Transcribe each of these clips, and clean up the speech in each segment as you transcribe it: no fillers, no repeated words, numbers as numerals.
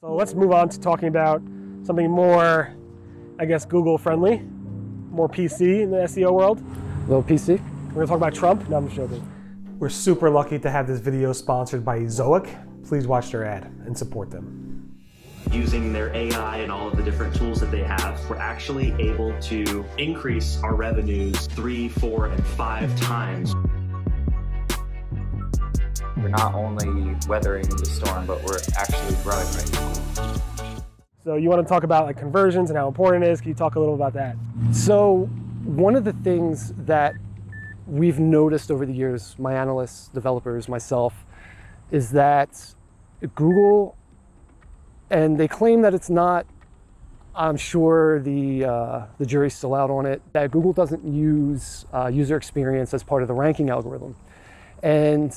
So let's move on to talking about something more, I guess, Google friendly, more PC in the SEO world. A little PC. We're gonna talk about Trump. No, I'm just joking. We're super lucky to have this video sponsored by Zoic. Please watch their ad and support them. Using their AI and all of the different tools that they have, we're actually able to increase our revenues 3, 4, and 5 times. We're not only weathering the storm, but we're actually growing right now. So you want to talk about like conversions and how important it is? Can you talk a little about that? So one of the things that we've noticed over the years, my analysts, developers, myself, is that Google, and they claim that it's not, I'm sure the jury's still out on it, that Google doesn't use user experience as part of the ranking algorithm. And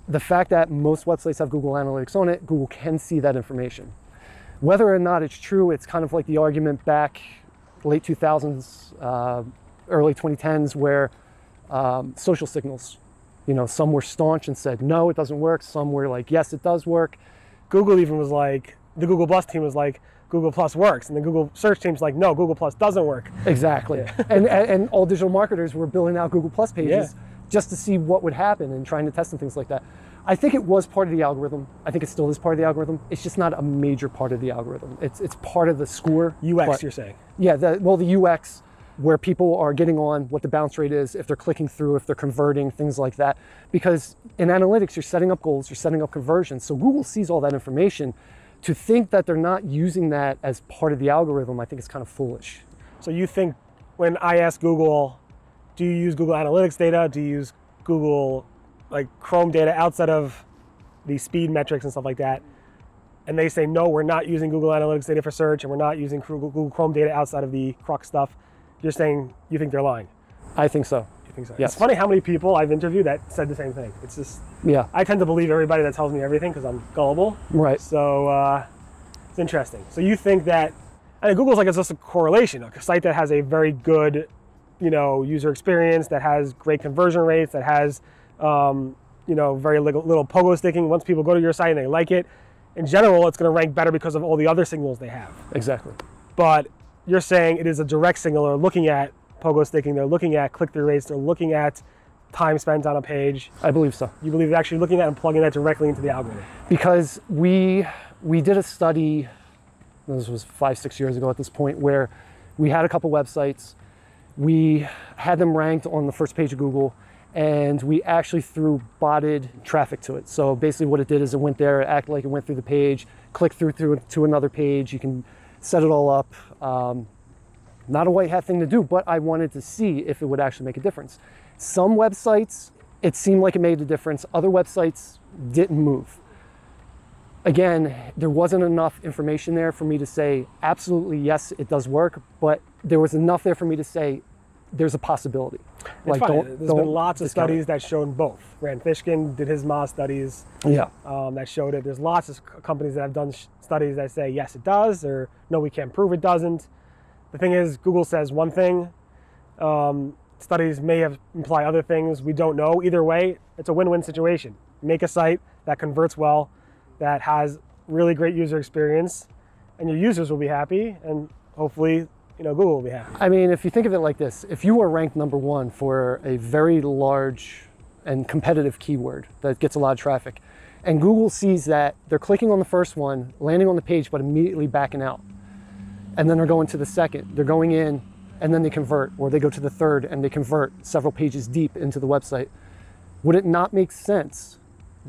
the fact that most websites have Google Analytics on it, Google can see that information. Whether or not it's true, it's kind of like the argument back late 2000s, early 2010s, where social signals, you know, some were staunch and said, no, it doesn't work. Some were like, yes, it does work. Google even was like, the Google Plus team was like, Google Plus works. And the Google search team's like, no, Google Plus doesn't work. Exactly. Yeah. and all digital marketers were building out Google Plus pages just to see what would happen and trying to test and things like that. I think it was part of the algorithm. I think it still is part of the algorithm. It's just not a major part of the algorithm. It's part of the score. UX, you're saying? Yeah, the UX, where people are getting on, what the bounce rate is, if they're clicking through, if they're converting, things like that. Because in analytics, you're setting up goals, you're setting up conversions. So Google sees all that information. To think that they're not using that as part of the algorithm, I think is kind of foolish. So you think when I ask Google, do you use Google Analytics data? Do you use Google like Chrome data outside of the speed metrics and stuff like that? And they say, no, we're not using Google Analytics data for search, and we're not using Google Chrome data outside of the Crux stuff. You're saying you think they're lying? I think so. You think so? Yes. It's funny how many people I've interviewed that said the same thing. It's just, yeah. I tend to believe everybody that tells me everything because I'm gullible. Right. So it's interesting. So you think that, I mean, Google's like it's just a correlation, a site that has a very good, you know, user experience, that has great conversion rates, that has, you know, very little pogo sticking. Once people go to your site and they like it, in general, it's going to rank better because of all the other signals they have. Exactly. But you're saying it is a direct signal. They're looking at pogo sticking, they're looking at click-through rates, they're looking at time spent on a page. I believe so. You believe they're actually looking at and plugging that directly into the algorithm? Because we did a study, this was 5-6 years ago at this point, where we had a couple websites, we had them ranked on the first page of Google, and we actually threw botted traffic to it. So basically what it did is it went there, it acted like it went through the page, clicked through to another page. You can set it all up. Not a white hat thing to do, but I wanted to see if it would actually make a difference. Some websites, it seemed like it made a difference. Other websites didn't move. Again, there wasn't enough information there for me to say, absolutely, yes, it does work, but there was enough there for me to say, there's a possibility. Like, there's been lots of studies that showed both. Rand Fishkin did his Moz studies that showed it. There's lots of companies that have done studies that say, yes, it does, or no, we can't prove it doesn't. The thing is, Google says one thing. Studies may imply other things. We don't know. Either way, it's a win-win situation. Make a site that converts well, that has really great user experience, and your users will be happy, and hopefully, you know, Google will be happy. I mean, if you think of it like this, if you are ranked #1 for a very large and competitive keyword that gets a lot of traffic, and Google sees that they're clicking on the first one, landing on the page, but immediately backing out, and then they're going to the second, they're going in, and then they convert, or they go to the third and they convert several pages deep into the website, would it not make sense,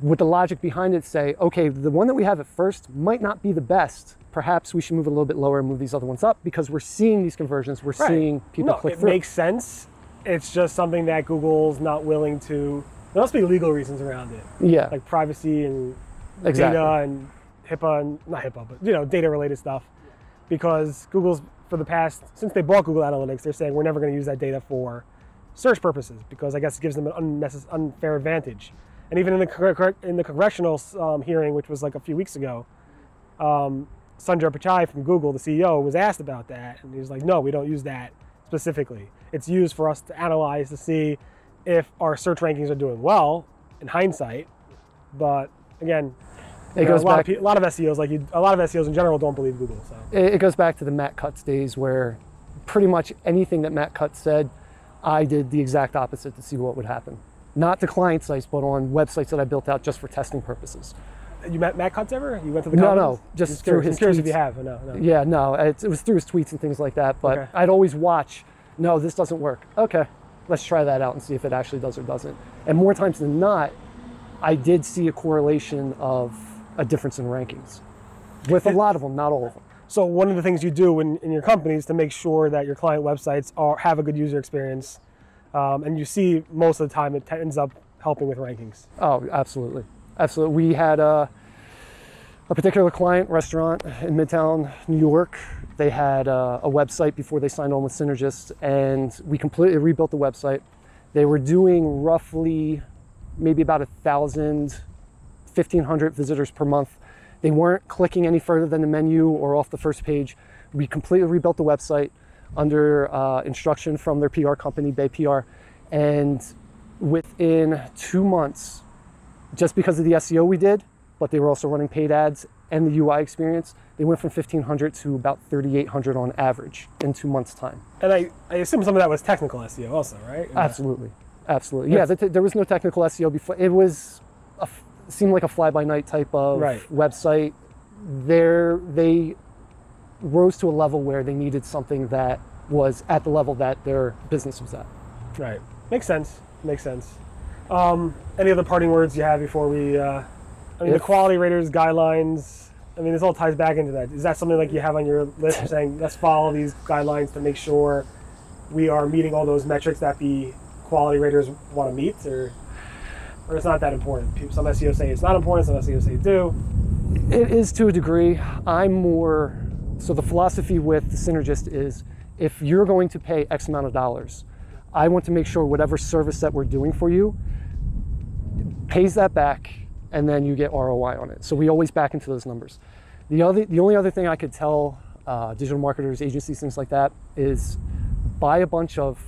with the logic behind it, say, okay, the one that we have at first might not be the best. Perhaps we should move a little bit lower and move these other ones up because we're seeing these conversions, we're seeing people click through. It makes sense. It's just something that Google's not willing to, there must be legal reasons around it. Yeah. Like privacy and data and HIPAA, and not HIPAA, but you know, data related stuff. Because Google's, for the past, since they bought Google Analytics, they're saying we're never going to use that data for search purposes because I guess it gives them an unfair advantage. And even in the congressional hearing, which was like a few weeks ago, Sundar Pichai from Google, the CEO, was asked about that, and he was like, no, we don't use that specifically. It's used for us to analyze to see if our search rankings are doing well in hindsight. But again, It goes back. A lot of SEOs, a lot of SEOs in general, don't believe Google. So it goes back to the Matt Cutts days, where pretty much anything that Matt Cutts said, I did the exact opposite to see what would happen. Not to client sites, but on websites that I built out just for testing purposes. You met Matt Cutts ever? You went to the conference? No, just through his tweets. If you have, no. Yeah, no, it was through his tweets and things like that. But okay. I'd always watch. No, this doesn't work. Okay, let's try that out and see if it actually does or doesn't. And more times than not, I did see a correlation of a difference in rankings with a lot of them, not all of them. So one of the things you do in your company is to make sure that your client websites have a good user experience, and you see most of the time it ends up helping with rankings. Oh, absolutely. Absolutely. We had a particular client restaurant in Midtown, New York. They had a website before they signed on with Synergist, and we completely rebuilt the website. They were doing roughly maybe about 1,000, 1,500 visitors per month. They weren't clicking any further than the menu or off the first page. We completely rebuilt the website under instruction from their PR company, Bay PR. And within 2 months, just because of the SEO we did, but they were also running paid ads and the UI experience, they went from 1,500 to about 3,800 on average in 2 months' time. And I assume some of that was technical SEO also, right? Absolutely. Absolutely. Yeah, there was no technical SEO before. It was seemed like a fly-by-night type of website. They rose to a level where they needed something that was at the level that their business was at. Right. Makes sense. Makes sense. Any other parting words you have before we... the quality raters, guidelines, this all ties back into that. Is that something like you have on your list saying, let's follow these guidelines to make sure we are meeting all those metrics that the quality raters want to meet, or it's not that important? Some SEOs say it's not important, some SEOs say do. It is to a degree. So the philosophy with the Synergist is, if you're going to pay X amount of dollars, I want to make sure whatever service that we're doing for you pays that back, and then you get ROI on it. So we always back into those numbers. The only other thing I could tell digital marketers, agencies, things like that, is buy a bunch of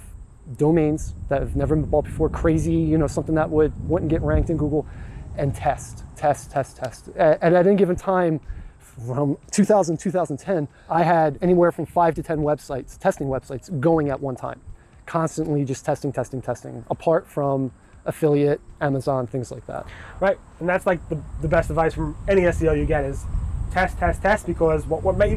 domains that have never been bought before, crazy, something that wouldn't get ranked in Google, and test. And at any given time, from 2000 2010, I had anywhere from 5 to 10 websites, testing websites, going at one time, constantly just testing, apart from affiliate, Amazon, things like that. Right, and that's like the best advice from any SEO you get is test, because what might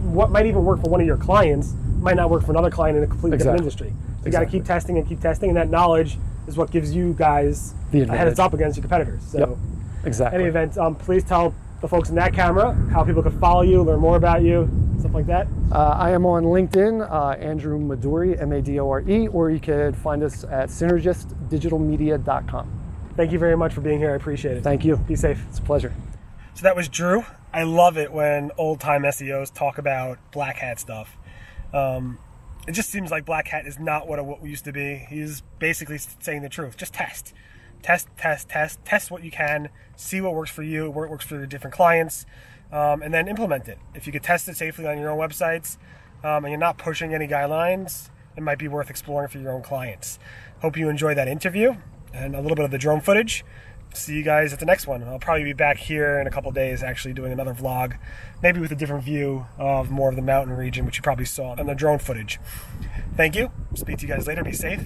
even work for one of your clients might not work for another client in a completely different industry. So you got to keep testing, and that knowledge is what gives you guys a heads up against your competitors. So, exactly. Any event, please tell the folks in that camera how people can follow you, learn more about you, stuff like that. I am on LinkedIn, Andrew Madore, Madore, or you could find us at synergistdigitalmedia.com. Thank you very much for being here. I appreciate it. Thank you. Be safe. It's a pleasure. So that was Drew. I love it when old-time SEOs talk about black hat stuff. It just seems like black hat is not what it used to be. He's basically saying the truth. Just test. Test what you can, see what works for you, what works for your different clients, and then implement it. If you could test it safely on your own websites, and you're not pushing any guidelines, it might be worth exploring for your own clients. Hope you enjoyed that interview and a little bit of the drone footage. See you guys at the next one. I'll probably be back here in a couple days actually doing another vlog, maybe with a different view of more of the mountain region, which you probably saw on the drone footage. Thank you. Speak to you guys later. Be safe.